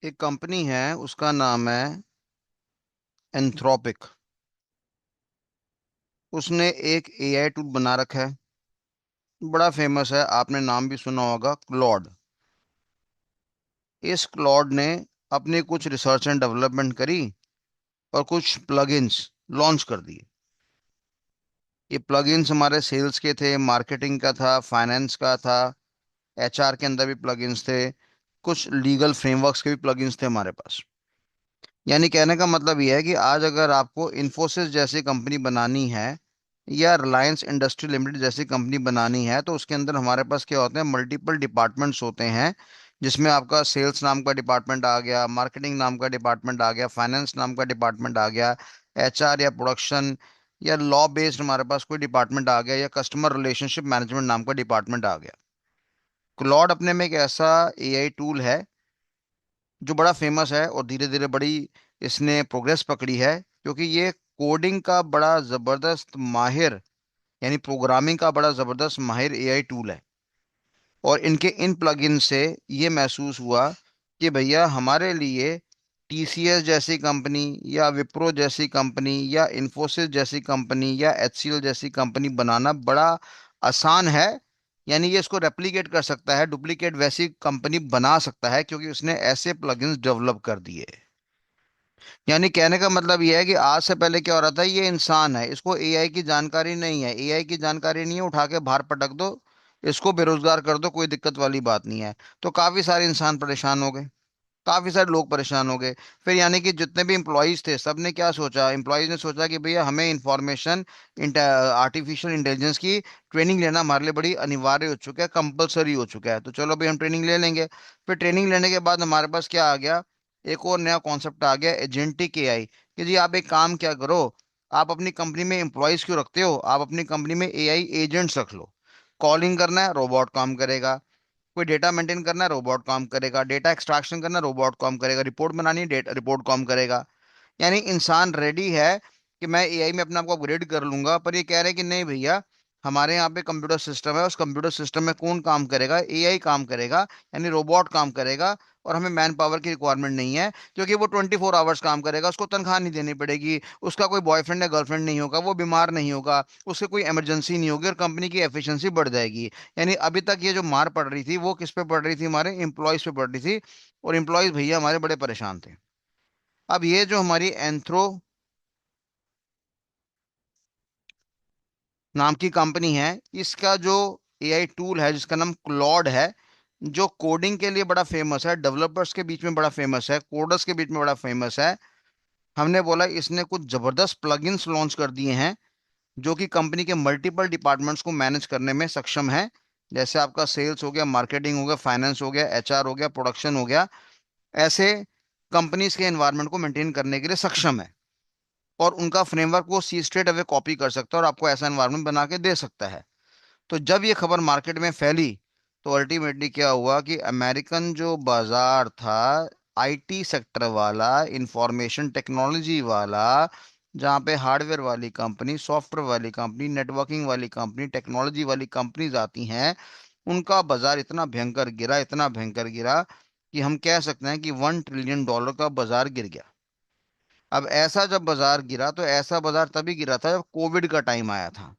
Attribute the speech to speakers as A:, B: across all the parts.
A: एक कंपनी है, उसका नाम है एंथ्रोपिक। उसने एक एआई टूल बना रखा है, बड़ा फेमस है। आपने नाम भी सुना होगा, क्लॉड। इस क्लॉड ने अपनी कुछ रिसर्च एंड डेवलपमेंट करी और कुछ प्लगइन्स लॉन्च कर दिए। ये प्लगइन्स हमारे सेल्स के थे, मार्केटिंग का था, फाइनेंस का था, एचआर के अंदर भी प्लगइन्स थे, कुछ लीगल फ्रेमवर्क्स के भी प्लगइन्स थे हमारे पास। यानी कहने का मतलब यह है कि आज अगर आपको इन्फोसिस जैसी कंपनी बनानी है या रिलायंस इंडस्ट्री लिमिटेड जैसी कंपनी बनानी है, तो उसके अंदर हमारे पास क्या होते हैं, मल्टीपल डिपार्टमेंट्स होते हैं। जिसमें आपका सेल्स नाम का डिपार्टमेंट आ गया, मार्केटिंग नाम का डिपार्टमेंट आ गया, फाइनेंस नाम का डिपार्टमेंट आ गया, एचआर या प्रोडक्शन या लॉ बेस्ड हमारे पास कोई डिपार्टमेंट आ गया, या कस्टमर रिलेशनशिप मैनेजमेंट नाम का डिपार्टमेंट आ गया। क्लॉड अपने में एक ऐसा एआई टूल है जो बड़ा फेमस है और धीरे धीरे बड़ी इसने प्रोग्रेस पकड़ी है, क्योंकि ये कोडिंग का बड़ा जबरदस्त माहिर, यानी प्रोग्रामिंग का बड़ा जबरदस्त माहिर एआई टूल है। और इनके इन प्लगइन से ये महसूस हुआ कि भैया हमारे लिए टीसीएस जैसी कंपनी या विप्रो जैसी कंपनी या इन्फोसिस जैसी कंपनी या एचसीएल जैसी कंपनी बनाना बड़ा आसान है। यानी ये इसको रेप्लिकेट कर सकता है, डुप्लीकेट वैसी कंपनी बना सकता है, क्योंकि उसने ऐसे प्लगइन्स डेवलप कर दिए। यानी कहने का मतलब यह है कि आज से पहले क्या हो रहा था, ये इंसान है, इसको एआई की जानकारी नहीं है, एआई की जानकारी नहीं है, उठा के बाहर पटक दो, इसको बेरोजगार कर दो, कोई दिक्कत वाली बात नहीं है। तो काफी सारे इंसान परेशान हो गए, काफी सारे लोग परेशान हो गए। फिर यानी कि जितने भी एम्प्लॉयज थे, सब ने क्या सोचा, एम्प्लॉयज ने सोचा कि भैया हमें इंफॉर्मेशन आर्टिफिशियल इंटेलिजेंस की ट्रेनिंग लेना हमारे लिए बड़ी अनिवार्य हो चुका है, कंपलसरी हो चुका है, तो चलो भाई हम ट्रेनिंग ले लेंगे। फिर ट्रेनिंग लेने के बाद हमारे पास क्या आ गया, एक और नया कॉन्सेप्ट आ गया, एजेंटिक एआई। कि जी आप एक काम क्या करो, आप अपनी कंपनी में एम्प्लॉयज क्यों रखते हो, आप अपनी कंपनी में एआई एजेंट्स रख लो। कॉलिंग करना है, रोबोट काम करेगा। कोई डेटा मेंटेन करना है, रोबोट काम करेगा। डेटा एक्सट्रैक्शन करना है, रोबोट काम करेगा। रिपोर्ट बनानी है, डेटा रिपोर्ट काम करेगा। यानी इंसान रेडी है कि मैं एआई में अपने आप को अपग्रेड कर लूंगा, पर ये कह रहे हैं कि नहीं भैया, हमारे यहाँ पे कंप्यूटर सिस्टम है, उस कंप्यूटर सिस्टम में कौन काम करेगा, एआई काम करेगा, यानी रोबोट काम करेगा। और हमें मैन पावर की रिक्वायरमेंट नहीं है, क्योंकि वो 24 आवर्स काम करेगा, उसको तनख्वाह नहीं देनी पड़ेगी, उसका कोई बॉयफ्रेंड या गर्लफ्रेंड नहीं होगा, वो बीमार नहीं होगा, उससे कोई इमरजेंसी नहीं होगी, और कंपनी की एफिशिएंसी बढ़ जाएगी। यानी अभी तक ये जो मार पड़ रही थी वो किस पे पड़ रही थी, हमारे एम्प्लॉयज पे पड़ रही थी। और एम्प्लॉयज भैया हमारे बड़े परेशान थे। अब ये जो हमारी एंथ्रो नाम की कंपनी है, इसका जो एआई टूल है जिसका नाम क्लॉड है, जो कोडिंग के लिए बड़ा फेमस है, डेवलपर्स के बीच में बड़ा फेमस है, कोडर्स के बीच में बड़ा फेमस है। हमने बोला इसने कुछ जबरदस्त प्लगइन्स लॉन्च कर दिए हैं जो कि कंपनी के मल्टीपल डिपार्टमेंट्स को मैनेज करने में सक्षम है। जैसे आपका सेल्स हो गया, मार्केटिंग हो गया, फाइनेंस हो गया, एचआर हो गया, प्रोडक्शन हो गया। ऐसे कंपनीज के एनवायरनमेंट को मेंटेन करने के लिए सक्षम है। और उनका फ्रेमवर्क वो सी स्ट्रेट अवे कॉपी कर सकता है और आपको ऐसा एनवायरनमेंट बना के दे सकता है। तो जब ये खबर मार्केट में फैली, तो अल्टीमेटली क्या हुआ कि अमेरिकन जो बाजार था, आईटी सेक्टर वाला, इंफॉर्मेशन टेक्नोलॉजी वाला, जहाँ पे हार्डवेयर वाली कंपनी, सॉफ्टवेयर वाली कंपनी, नेटवर्किंग वाली कंपनी, टेक्नोलॉजी वाली कंपनीज आती हैं, उनका बाजार इतना भयंकर गिरा, इतना भयंकर गिरा कि हम कह सकते हैं कि $1 ट्रिलियन का बाजार गिर गया। अब ऐसा जब बाजार गिरा, तो ऐसा बाजार तभी गिरा था जब कोविड का टाइम आया था।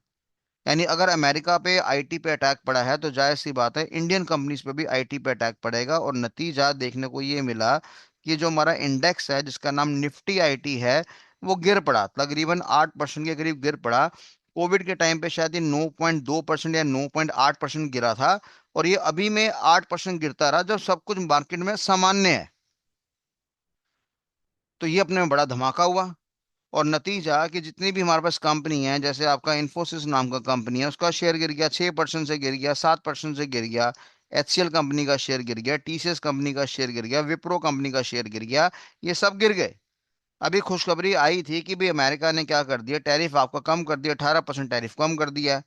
A: यानी अगर अमेरिका पे आईटी पे अटैक पड़ा है, तो जाहिर सी बात है इंडियन कंपनीज पे भी आईटी पे अटैक पड़ेगा। और नतीजा देखने को ये मिला कि जो हमारा इंडेक्स है जिसका नाम निफ्टी आईटी है, वो गिर पड़ा, तकरीबन 8% के करीब गिर पड़ा। कोविड के टाइम पे शायद ये 9.2% या 9.8% गिरा था। और ये अभी में 8% गिरता रहा, जब सब कुछ मार्केट में सामान्य है। तो ये अपने में बड़ा धमाका हुआ। और नतीजा कि जितनी भी हमारे पास कंपनी है, जैसे आपका इन्फोसिस नाम का कंपनी है, उसका शेयर गिर गया, 6% से गिर गया, 7% से गिर गया। एचसीएल कंपनी का शेयर गिर गया, टीसीएस कंपनी का शेयर गिर गया, विप्रो कंपनी का शेयर गिर गया। ये सब गिर गए। अभी खुशखबरी आई थी कि भाई अमेरिका ने क्या कर दिया, टैरिफ आपका कम कर दिया, 18% टैरिफ कम कर दिया है।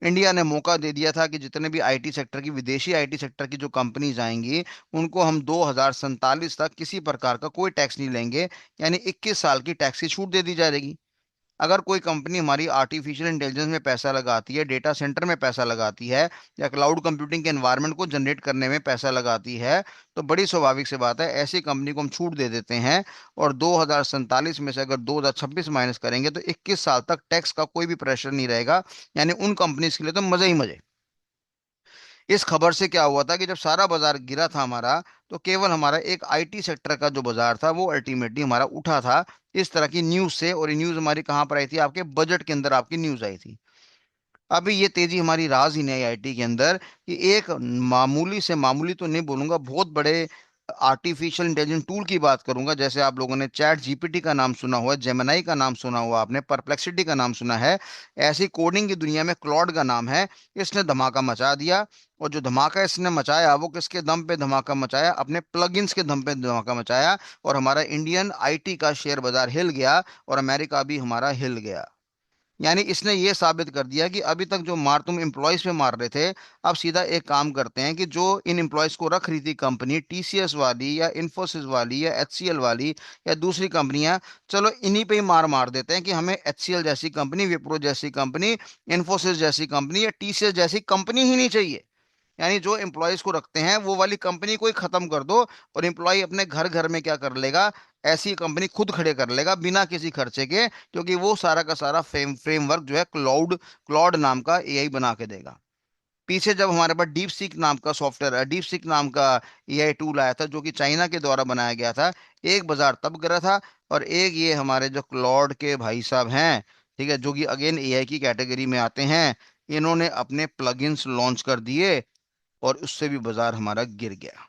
A: इंडिया ने मौका दे दिया था कि जितने भी आईटी सेक्टर की, विदेशी आईटी सेक्टर की जो कंपनीज आएंगी, उनको हम 2047 तक किसी प्रकार का कोई टैक्स नहीं लेंगे। यानी 21 साल की टैक्स की छूट दे दी जाएगी। अगर कोई कंपनी हमारी आर्टिफिशियल इंटेलिजेंस में पैसा लगाती है, डेटा सेंटर में पैसा लगाती है, या क्लाउड कंप्यूटिंग के एनवायरनमेंट को जनरेट करने में पैसा लगाती है, तो बड़ी स्वाभाविक सी बात है ऐसी कंपनी को हम छूट दे देते हैं। और 2047 में से अगर 2026 माइनस करेंगे तो 21 साल तक टैक्स का कोई भी प्रेशर नहीं रहेगा। यानी उन कंपनीज के लिए तो मजे ही मजे। इस खबर से क्या हुआ था कि जब सारा बाजार गिरा था हमारा, तो केवल हमारा एक आईटी सेक्टर का जो बाजार था वो अल्टीमेटली हमारा उठा था। इस तरह की न्यूज से। और ये न्यूज हमारी कहाँ पर आई थी? आपके बजट के अंदर आपकी न्यूज आई थी। अभी ये तेजी हमारी राज ही नहीं आईटी के अंदर कि एक मामूली से, मामूली तो नहीं बोलूंगा, बहुत बड़े आर्टिफिशियल इंटेलिजेंस टूल की बात करूंगा। जैसे आप लोगों ने चैट जीपीटी का नाम सुना हुआ है, जेमिनाई का नाम सुना हुआ आपने, परप्लेक्सिटी का नाम सुना है। ऐसी कोडिंग की दुनिया में क्लॉड का नाम है। इसने धमाका मचा दिया। और जो धमाका इसने मचाया वो किसके दम पे धमाका मचाया? अपने प्लगइन्स के दम पे धमाका मचाया। और हमारा इंडियन आईटी का शेयर बाजार हिल गया, और अमेरिका भी हमारा हिल गया। यानी इसने ये साबित कर दिया कि अभी तक जो मार तुम एम्प्लॉयज पे मार रहे थे, अब सीधा एक काम करते हैं कि जो इन एम्प्लॉयज को रख रही थी कंपनी, टीसीएस वाली या इन्फोसिस वाली या एचसीएल वाली या दूसरी कंपनियां, चलो इन्हीं पे ही मार मार देते हैं कि हमें एचसीएल जैसी कंपनी, विप्रो जैसी कंपनी, इन्फोसिस जैसी कंपनी या टीसीएस जैसी कंपनी ही नहीं चाहिए। यानी जो एम्प्लॉयज को रखते हैं वो वाली कंपनी को ही खत्म कर दो, और एम्प्लॉय अपने घर घर में क्या कर लेगा? ऐसी कंपनी खुद खड़े कर लेगा बिना किसी खर्चे के, क्योंकि वो सारा का सारा फ्रेमवर्क जो है क्लाउड क्लाउड नाम का एआई बना के देगा। पीछे जब हमारे पास डीप सीक नाम का सॉफ्टवेयर, डीप सीक नाम का एआई टूल आया था जो कि चाइना के द्वारा बनाया गया था, एक बाजार तब गिरा था। और एक ये हमारे जो क्लॉड के भाई साहब हैं, ठीक है, जो कि अगेन एआई की कैटेगरी में आते हैं, इन्होंने अपने प्लगइन्स लॉन्च कर दिए, और उससे भी बाजार हमारा गिर गया।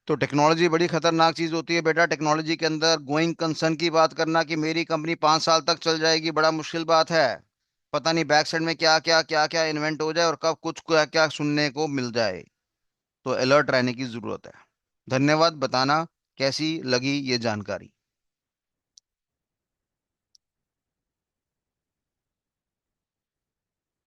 A: तो टेक्नोलॉजी बड़ी खतरनाक चीज होती है बेटा। टेक्नोलॉजी के अंदर गोइंग कंसर्न की बात करना कि मेरी कंपनी 5 साल तक चल जाएगी, बड़ा मुश्किल बात है। पता नहीं बैक साइड में क्या क्या इन्वेंट हो जाए और कब कुछ क्या क्या सुनने को मिल जाए। तो अलर्ट रहने की जरूरत है। धन्यवाद। बताना कैसी लगी ये जानकारी।